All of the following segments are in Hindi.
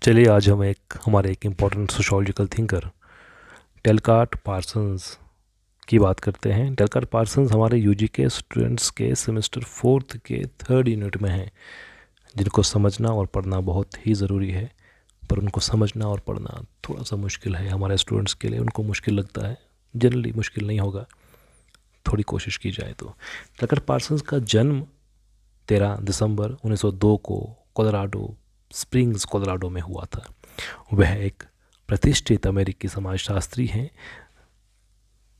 चलिए आज हम हमारे एक इम्पॉर्टेंट सोशोलॉजिकल थिंकर डेलकार्ट पार्सन्स की बात करते हैं। डेलकार्ट पार्सन्स हमारे यूजी के स्टूडेंट्स के सेमेस्टर 4 के 3rd यूनिट में हैं, जिनको समझना और पढ़ना बहुत ही ज़रूरी है। पर उनको समझना और पढ़ना थोड़ा सा मुश्किल है हमारे स्टूडेंट्स के लिए। उनको मुश्किल लगता है, जनरली मुश्किल नहीं होगा, थोड़ी कोशिश की जाए तो। डेलकार्ट पार्सन्स का जन्म 13 दिसंबर 1902 को कोलोराडो स्प्रिंग्स कोलोराडो में हुआ था। वह एक प्रतिष्ठित अमेरिकी समाजशास्त्री हैं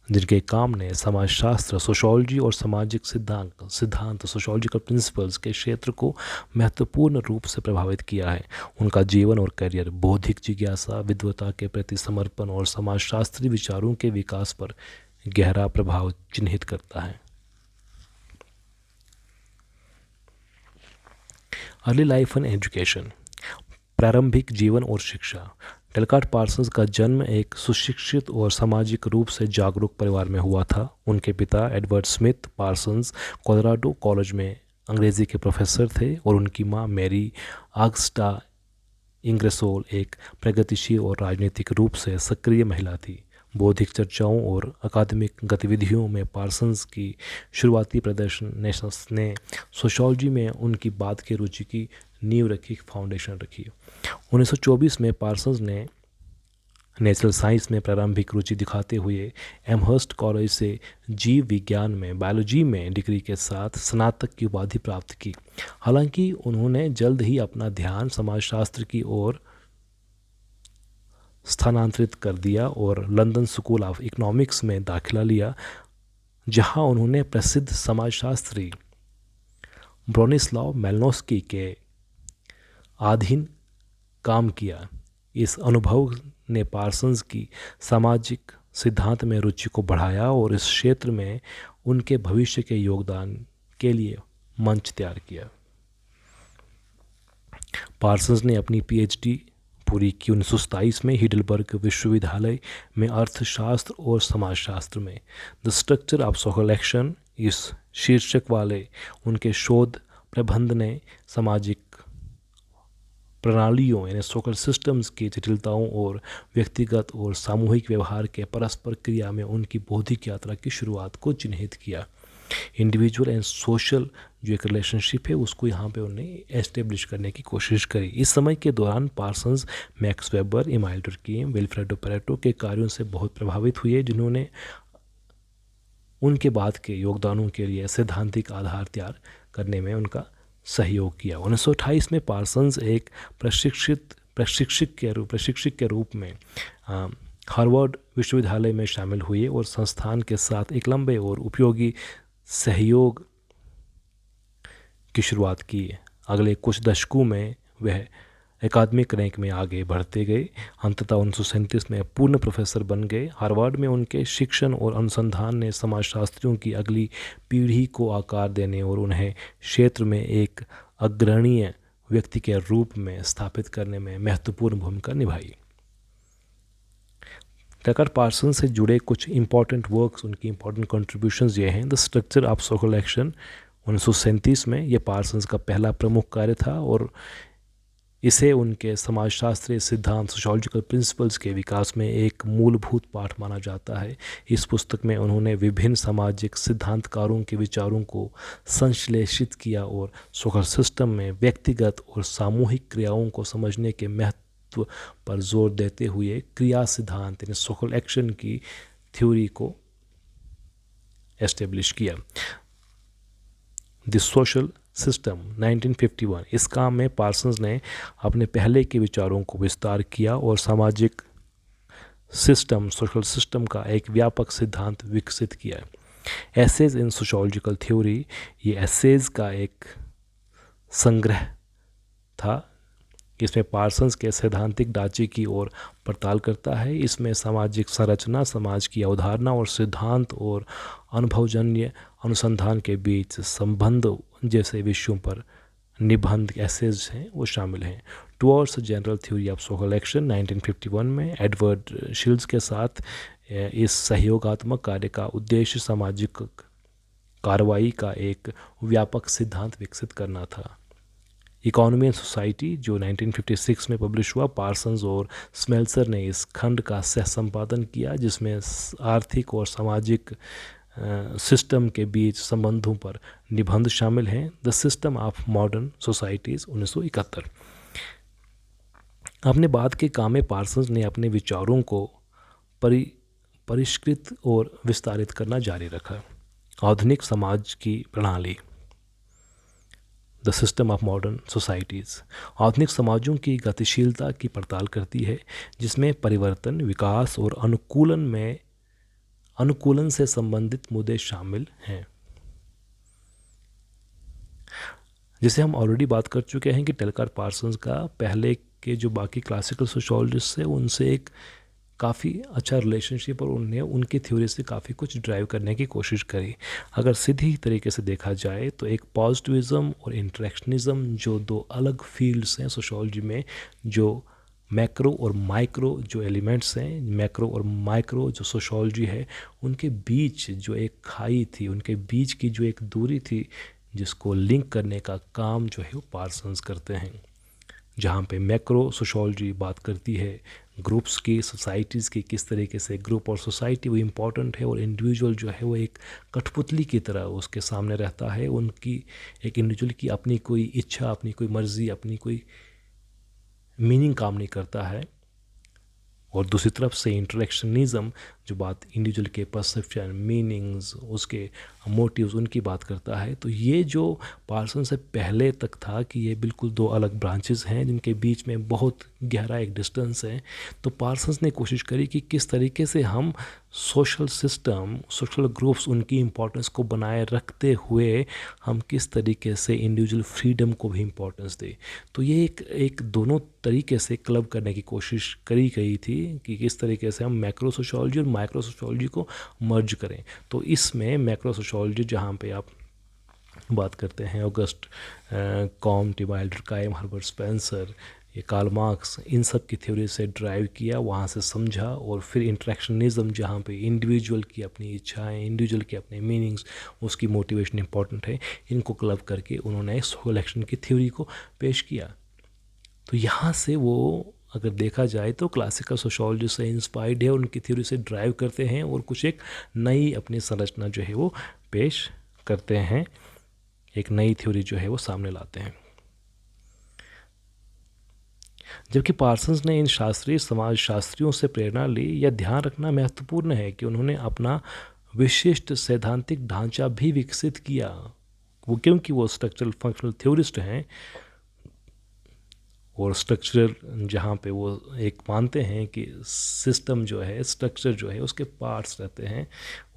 जिनके काम ने समाजशास्त्र, सोशोलॉजी और सामाजिक सिद्धांत सोशोलॉजिकल प्रिंसिपल्स के क्षेत्र को महत्वपूर्ण रूप से प्रभावित किया है। उनका जीवन और करियर बौद्धिक जिज्ञासा, विद्वता के प्रति समर्पण और समाजशास्त्री विचारों के विकास पर गहरा प्रभाव चिन्हित करता है। अर्ली लाइफ एंड एजुकेशन, प्रारंभिक जीवन और शिक्षा। डेलकार्ट पार्सन्स का जन्म एक सुशिक्षित और सामाजिक रूप से जागरूक परिवार में हुआ था। उनके पिता Edward Smith Parsons Colorado college में अंग्रेज़ी के प्रोफेसर थे और उनकी मां मैरी आगस्टा इंग्रेसोल एक प्रगतिशील और राजनीतिक रूप से सक्रिय महिला थी। बौद्धिक चर्चाओं और अकादमिक गतिविधियों में पार्सन्स की शुरुआती प्रदर्शन ने सोशोलॉजी में उनकी बाद के रुचि की नींव रखी, फाउंडेशन रखी। 1924 में पार्सन्स ने नेचुरल साइंस में प्रारंभिक रुचि दिखाते हुए एमहर्स्ट कॉलेज से जीव विज्ञान में बायोलॉजी में डिग्री के साथ स्नातक की उपाधि प्राप्त की। हालांकि उन्होंने जल्द ही अपना ध्यान समाजशास्त्र की ओर स्थानांतरित कर दिया और लंदन स्कूल ऑफ इकोनॉमिक्स में दाखिला लिया, जहां उन्होंने प्रसिद्ध समाजशास्त्री ब्रोनिस्लाव मेलिनोव्स्की के अधीन काम किया। इस अनुभव ने पार्सन्स की सामाजिक सिद्धांत में रुचि को बढ़ाया और इस क्षेत्र में उनके भविष्य के योगदान के लिए मंच तैयार किया। पार्सन्स ने अपनी पीएचडी पूरी की 1927 में हिडेलबर्ग विश्वविद्यालय में अर्थशास्त्र और समाजशास्त्र में। The structure of social action, इस शीर्षक वाले उनके शोध प्रबंध ने सामाजिक प्रणालियों यानी सोशल सिस्टम्स की जटिलताओं और व्यक्तिगत और सामूहिक व्यवहार के परस्पर क्रिया में उनकी बौद्धिक यात्रा की शुरुआत को चिन्हित किया। इंडिविजुअल एंड सोशल जो एक रिलेशनशिप है उसको यहाँ पे उन्हें एस्टेब्लिश करने की कोशिश करी। इस समय के दौरान Parsons Max Weber, Emile Durkheim, Vilfredo Pareto के कार्यों से बहुत प्रभावित हुए, जिन्होंने उनके बाद के योगदानों के लिए सैद्धांतिक आधार तैयार करने में उनका सहयोग किया। 1928 में पार्सन्स एक प्रशिक्षक के रूप में हार्वर्ड विश्वविद्यालय में शामिल हुए और संस्थान के साथ एक लंबे और उपयोगी सहयोग की शुरुआत की। अगले कुछ दशकों में वह अकादमिक रैंक में आगे बढ़ते गए। अंततः 1937 में पूर्ण प्रोफेसर बन गए। हार्वर्ड में उनके शिक्षण और अनुसंधान ने समाजशास्त्रियों की अगली पीढ़ी को आकार देने और उन्हें क्षेत्र में एक अग्रणीय व्यक्ति के रूप में स्थापित करने में महत्वपूर्ण भूमिका निभाई। डेलकार्ट पार्सन्स से जुड़े कुछ इंपॉर्टेंट वर्क्स, उनकी इंपॉर्टेंट कंट्रीब्यूशंस ये हैं। The structure of social action 1937 में, ये पार्सन्स का पहला प्रमुख कार्य था और इसे उनके समाजशास्त्रीय सिद्धांत सोशोलॉजिकल प्रिंसिपल्स के विकास में एक मूलभूत पाठ माना जाता है। इस पुस्तक में उन्होंने विभिन्न सामाजिक सिद्धांतकारों के विचारों को संश्लेषित किया और सोशल सिस्टम में व्यक्तिगत और सामूहिक क्रियाओं को समझने के महत्व पर जोर देते हुए क्रिया सिद्धांत यानी सोशल एक्शन की थ्योरी को एस्टेब्लिश किया। द सोशल सिस्टम 1951, इस काम में पार्सन्स ने अपने पहले के विचारों को विस्तार किया और सामाजिक सिस्टम, सोशल सिस्टम का एक व्यापक सिद्धांत विकसित किया। एसेज इन सोशोलॉजिकल थ्योरी, ये एसेज का एक संग्रह था। इसमें पार्सन्स के सैद्धांतिक ढांचे की ओर पड़ताल करता है। इसमें सामाजिक संरचना, समाज की अवधारणा और सिद्धांत और अनुभवजन्य अनुसंधान के बीच संबंध जैसे विषयों पर निबंध एसेज हैं वो शामिल हैं। Towards general theory of social action 1951 में एडवर्ड शिल्ड्स के साथ इस सहयोगात्मक कार्य का उद्देश्य सामाजिक कार्रवाई का एक व्यापक सिद्धांत विकसित करना था। इकोनॉमी एंड सोसाइटी जो 1956 में पब्लिश हुआ, पार्सन्स और स्मेल्सर ने इस खंड का सह संपादन किया जिसमें आर्थिक और सामाजिक सिस्टम के बीच संबंधों पर निबंध शामिल हैं। The system of modern societies 1971। अपने बाद के काम में पार्सन्स ने अपने विचारों को परिष्कृत और विस्तारित करना जारी रखा। आधुनिक समाज की प्रणाली, the system of modern societies, आधुनिक समाजों की गतिशीलता की पड़ताल करती है जिसमें परिवर्तन, विकास और अनुकूलन से संबंधित मुद्दे शामिल हैं। जिसे हम ऑलरेडी बात कर चुके हैं कि टेलकर पार्सन्स का पहले के जो बाकी क्लासिकल सोशोलॉजिस्ट हैं उनसे एक काफ़ी अच्छा रिलेशनशिप, और उन्हें उनकी थ्योरी से काफ़ी कुछ ड्राइव करने की कोशिश करी। अगर सीधी तरीके से देखा जाए तो एक पॉजिटिविज़म और इंटरेक्शनिज़म जो दो अलग फील्ड्स हैं सोशोलॉजी में, जो मैक्रो और माइक्रो जो एलिमेंट्स हैं, मैक्रो और माइक्रो जो सोशोलॉजी है, उनके बीच जो एक खाई थी, उनके बीच की जो एक दूरी थी, जिसको लिंक करने का काम जो है वो पार्सन्स करते हैं। जहाँ पे मैक्रो सोशोलॉजी बात करती है ग्रुप्स की, सोसाइटीज़ की, किस तरीके से ग्रुप और सोसाइटी वो इम्पॉर्टेंट है, और इंडिविजुअल जो है वो एक कठपुतली की तरह उसके सामने रहता है। उनकी एक इंडिविजुअल की अपनी कोई इच्छा, अपनी कोई मर्ज़ी, अपनी कोई मीनिंग काम नहीं करता है। और दूसरी तरफ से इंटरेक्शनिज़म जो बात इंडिविजुअल के परसेप्शन, मीनिंग्स, उसके मोटिव्स, उनकी बात करता है। तो ये जो पार्सन से पहले तक था कि ये बिल्कुल दो अलग ब्रांचेस हैं जिनके बीच में बहुत गहरा एक डिस्टेंस है। तो पार्सन्स ने कोशिश करी कि किस तरीके से हम सोशल सिस्टम, सोशल ग्रुप्स, उनकी इम्पोर्टेंस को बनाए रखते हुए हम किस तरीके से इंडिविजुअल फ्रीडम को भी इम्पोर्टेंस दें। तो ये एक दोनों तरीके से क्लब करने की कोशिश करी गई थी कि किस तरीके से हम मैक्रो सोशोलॉजी और माइक्रो सोशोलॉजी को मर्ज करें। तो इसमें मैक्रो सोशोलॉजी जहाँ पे आप बात करते हैं ऑगस्ट कॉम्टे, वाइल्डरकाइम, हर्बर्ट स्पेंसर, ये कार्ल मार्क्स, इन सब की थ्योरी से ड्राइव किया, वहाँ से समझा। और फिर इंटरेक्शनिज़म जहाँ पे इंडिविजुअल की अपनी इच्छाएं, इंडिविजुअल के अपने मीनिंग्स, उसकी मोटिवेशन इंपॉर्टेंट है, इनको क्लब करके उन्होंने सोशल एक्शन की थ्योरी को पेश किया। तो यहाँ से वो अगर देखा जाए तो क्लासिकल सोशोलॉजी से इंस्पायर्ड है, उनकी थ्योरी से ड्राइव करते हैं और कुछ एक नई अपनी संरचना जो है वो पेश करते हैं, एक नई थ्योरी जो है वो सामने लाते हैं। जबकि पार्सन्स ने इन शास्त्रीय समाजशास्त्रियों से प्रेरणा ली, यह ध्यान रखना महत्वपूर्ण है कि उन्होंने अपना विशिष्ट सैद्धांतिक ढांचा भी विकसित किया। वो क्योंकि वो स्ट्रक्चरल फंक्शनल थ्योरिस्ट हैं, और स्ट्रक्चरल जहाँ पे वो एक मानते हैं कि सिस्टम जो है, स्ट्रक्चर जो है, उसके पार्ट्स रहते हैं,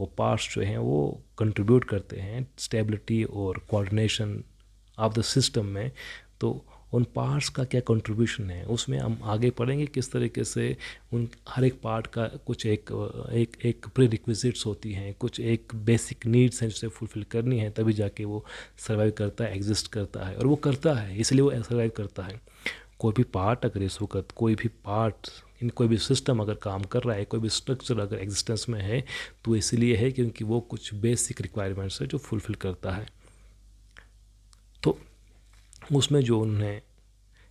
वो पार्ट्स जो हैं वो कंट्रीब्यूट करते हैं स्टेबिलिटी और कोऑर्डिनेशन ऑफ द सिस्टम में। तो उन पार्ट्स का क्या कंट्रीब्यूशन है, उसमें हम आगे पढ़ेंगे किस तरीके से उन हर एक पार्ट का कुछ एक प्री रिक्विजिट्स होती हैं, कुछ एक बेसिक नीड्स हैं जिसे फुलफ़िल करनी है, तभी जाके वो सर्वाइव करता है, एग्जिस्ट करता है। और वो करता है, इसलिए वो सर्वाइव करता है। कोई भी पार्ट अगर इस वक्त, कोई भी पार्ट इन कोई भी सिस्टम अगर काम कर रहा है, कोई भी स्ट्रक्चर अगर एग्जिस्टेंस में है, तो इसलिए है क्योंकि वो कुछ बेसिक रिक्वायरमेंट्स है जो फुलफ़िल करता है। तो उसमें जो उन्होंने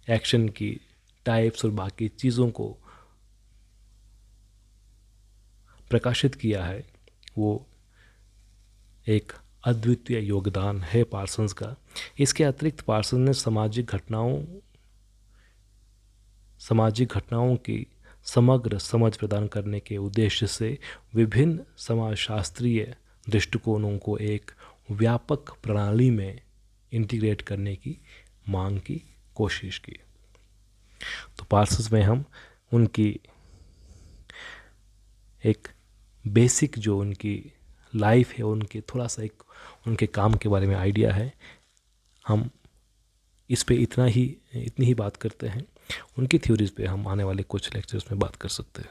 एक्शन की टाइप्स और बाकी चीज़ों को प्रकाशित किया है, वो एक अद्वितीय योगदान है पार्सन्स का। इसके अतिरिक्त पार्सन ने सामाजिक घटनाओं की समग्र समझ प्रदान करने के उद्देश्य से विभिन्न समाजशास्त्रीय दृष्टिकोणों को एक व्यापक प्रणाली में इंटीग्रेट करने की मांग की कोशिश की। तो पार्सन्स में हम उनकी एक बेसिक जो उनकी लाइफ है, उनके थोड़ा सा एक उनके काम के बारे में आइडिया है, हम इस पे इतनी ही बात करते हैं। उनकी थ्योरीज़ पे हम आने वाले कुछ लेक्चर्स में बात कर सकते हैं।